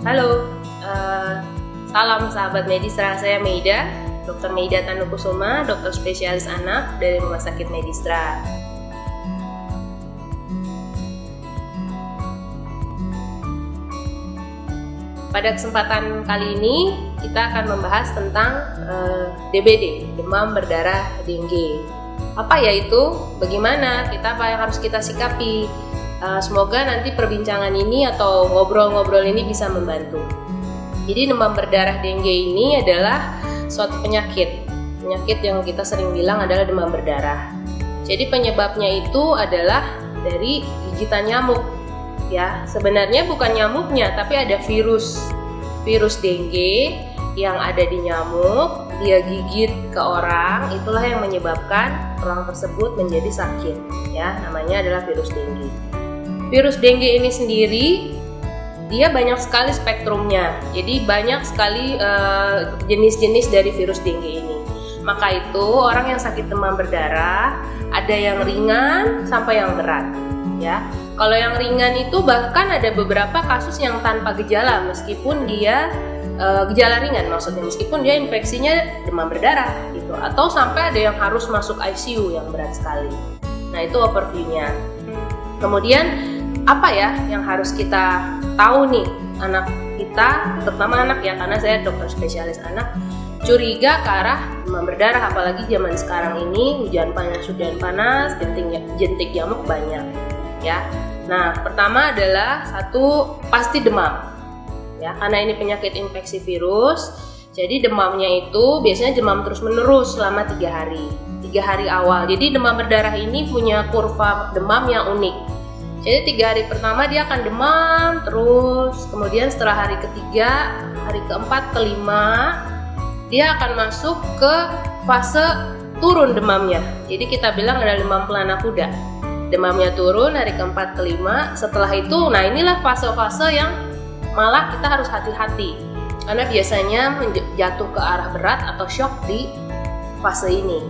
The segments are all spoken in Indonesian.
Halo, salam sahabat Medistra, saya Meida, Dr. Meida Tanukusuma, dokter spesialis anak dari Rumah Sakit Medistra. Pada kesempatan kali ini kita akan membahas tentang DBD, demam berdarah dengue. Apa ya itu? Bagaimana? Apa yang harus kita sikapi? Semoga nanti perbincangan ini atau ngobrol-ngobrol ini bisa membantu. Jadi demam berdarah dengue ini adalah suatu penyakit yang kita sering bilang adalah demam berdarah. Jadi penyebabnya itu adalah dari gigitan nyamuk. Ya, sebenarnya bukan nyamuknya, tapi ada virus dengue yang ada di nyamuk. Dia gigit ke orang, itulah yang menyebabkan orang tersebut menjadi sakit. Ya, namanya adalah virus dengue. Virus dengue ini sendiri dia banyak sekali spektrumnya. Jadi banyak sekali jenis-jenis dari virus dengue ini. Maka itu orang yang sakit demam berdarah ada yang ringan sampai yang berat. Ya, kalau yang ringan itu bahkan ada beberapa kasus yang tanpa gejala meskipun dia gejala ringan, maksudnya meskipun dia infeksinya demam berdarah gitu, atau sampai ada yang harus masuk ICU yang berat sekali. Nah, itu overview-nya. Kemudian apa ya yang harus kita tahu nih anak kita, terutama anak ya, karena saya dokter spesialis anak, curiga ke arah demam berdarah, apalagi zaman sekarang ini hujan panas, jentik nyamuk banyak ya. Nah, pertama adalah satu pasti demam ya, karena ini penyakit infeksi virus. Jadi demamnya itu biasanya demam terus menerus selama 3 hari awal. Jadi demam berdarah ini punya kurva demam yang unik. Jadi 3 hari pertama dia akan demam terus, kemudian setelah hari ketiga, hari keempat, kelima dia akan masuk ke fase turun demamnya. Jadi kita bilang ada demam pelana kuda. Demamnya turun hari keempat, kelima. Setelah itu, nah inilah fase-fase yang malah kita harus hati-hati, karena biasanya jatuh ke arah berat atau shock di fase ini.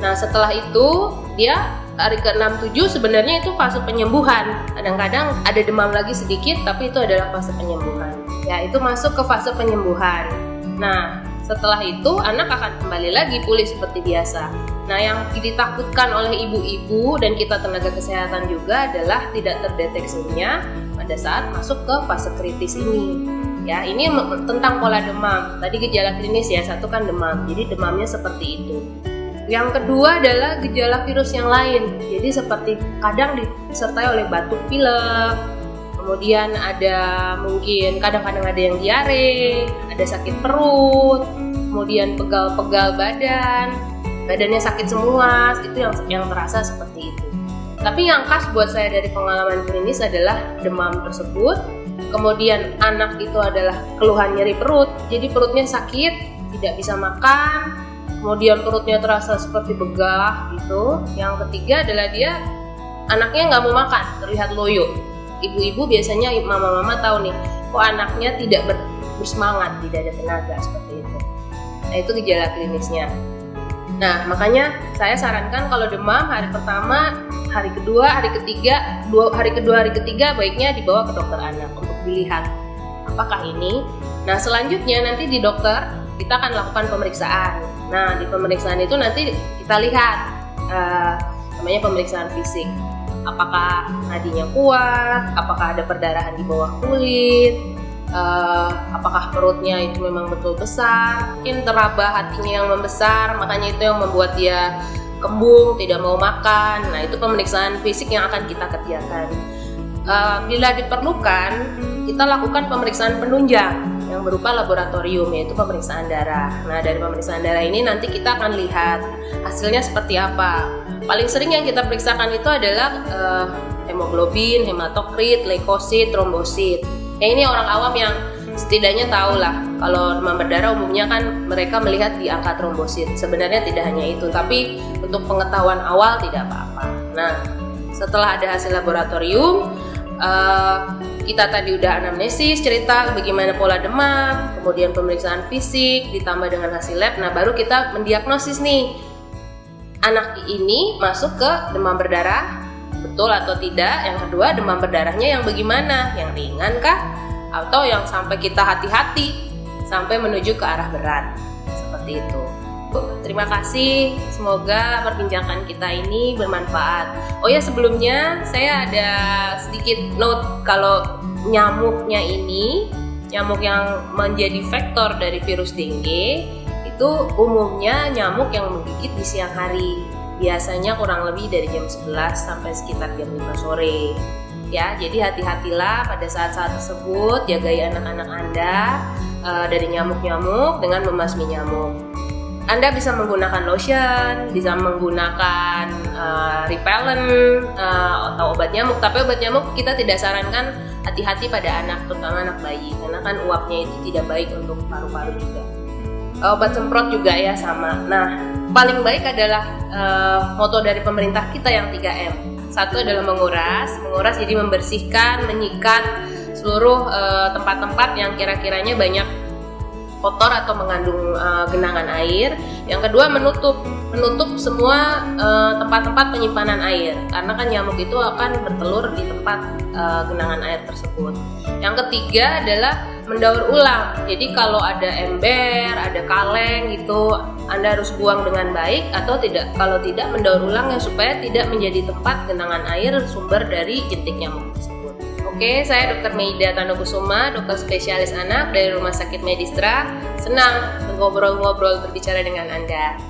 Nah, setelah itu dia hari ke-6, 7 sebenarnya itu fase penyembuhan. Kadang-kadang ada demam lagi sedikit, tapi itu adalah fase penyembuhan. Ya, itu masuk ke fase penyembuhan. Nah, setelah itu anak akan kembali lagi pulih seperti biasa. Nah, yang ditakutkan oleh ibu-ibu dan kita tenaga kesehatan juga adalah tidak terdeteksinya pada saat masuk ke fase kritis ini. Ya, ini tentang pola demam. Tadi gejala klinis ya, satu kan demam. Jadi demamnya seperti itu. Yang kedua adalah gejala virus yang lain. Jadi seperti kadang disertai oleh batuk pilek, kemudian ada mungkin kadang-kadang ada yang diare, ada sakit perut, kemudian pegal-pegal badannya sakit semua, itu yang terasa seperti itu. Tapi yang khas buat saya dari pengalaman klinis adalah demam tersebut. Kemudian anak itu adalah keluhan nyeri perut, jadi perutnya sakit, tidak bisa makan. Kemudian perutnya terasa seperti begah gitu. Yang ketiga adalah dia anaknya nggak mau makan, terlihat loyo. Ibu-ibu biasanya mama-mama tahu nih, kok anaknya tidak bersemangat, tidak ada tenaga seperti itu. Nah, itu gejala klinisnya. Nah, makanya saya sarankan kalau demam hari pertama, hari kedua, hari ketiga baiknya dibawa ke dokter anak untuk dilihat apakah ini. Nah, selanjutnya nanti di dokter kita akan lakukan pemeriksaan. Nah, di pemeriksaan itu nanti kita lihat namanya pemeriksaan fisik. Apakah nadinya kuat, apakah ada perdarahan di bawah kulit, apakah perutnya itu memang betul besar, mungkin teraba hatinya yang membesar, makanya itu yang membuat dia kembung, tidak mau makan. Nah, itu pemeriksaan fisik yang akan kita kerjakan. Bila diperlukan, kita lakukan pemeriksaan penunjang yang berupa laboratorium, yaitu pemeriksaan darah. Nah, dari pemeriksaan darah ini nanti kita akan lihat hasilnya seperti apa. Paling sering yang kita periksakan itu adalah hemoglobin, hematokrit, leukosit, trombosit. Ini orang awam yang setidaknya tahu lah, kalau demam berdarah umumnya kan mereka melihat di angka trombosit. Sebenarnya tidak hanya itu, tapi untuk pengetahuan awal tidak apa-apa. Nah, setelah ada hasil laboratorium, kita tadi udah anamnesis, cerita bagaimana pola demam, kemudian pemeriksaan fisik ditambah dengan hasil lab. Nah, baru kita mendiagnosis nih, anak ini masuk ke demam berdarah betul atau tidak. Yang kedua, demam berdarahnya yang bagaimana, yang ringan kah atau yang sampai kita hati-hati sampai menuju ke arah berat. Seperti itu. Terima kasih, semoga perbincangan kita ini bermanfaat. Oh ya, sebelumnya saya ada sedikit note kalau nyamuknya ini, nyamuk yang menjadi vektor dari virus dengue itu umumnya nyamuk yang menggigit di siang hari. Biasanya kurang lebih dari jam 11 sampai sekitar jam 5 sore. Ya, jadi hati-hatilah pada saat-saat tersebut, jagai anak-anak Anda dari nyamuk-nyamuk dengan membasmi nyamuk. Anda bisa menggunakan lotion, bisa menggunakan repellent atau obat nyamuk. Tapi obat nyamuk kita tidak sarankan, hati-hati pada anak, terutama anak bayi, karena kan uapnya itu tidak baik untuk paru-paru juga. Obat semprot juga ya sama. Nah, paling baik adalah moto dari pemerintah kita yang 3M. Satu adalah menguras jadi membersihkan, menyikat seluruh tempat-tempat yang kira-kiranya banyak kotor atau mengandung genangan air. Yang kedua, menutup semua tempat-tempat penyimpanan air, karena kan nyamuk itu akan bertelur di tempat genangan air tersebut. Yang ketiga adalah mendaur ulang. Jadi kalau ada ember, ada kaleng gitu, Anda harus buang dengan baik, atau tidak, kalau tidak mendaur ulang ya, supaya tidak menjadi tempat genangan air sumber dari jentik nyamuk tersebut. Oke, saya Dr. Meida Tanokusuma, dokter spesialis anak dari Rumah Sakit Medistra. Senang ngobrol-ngobrol berbicara dengan Anda.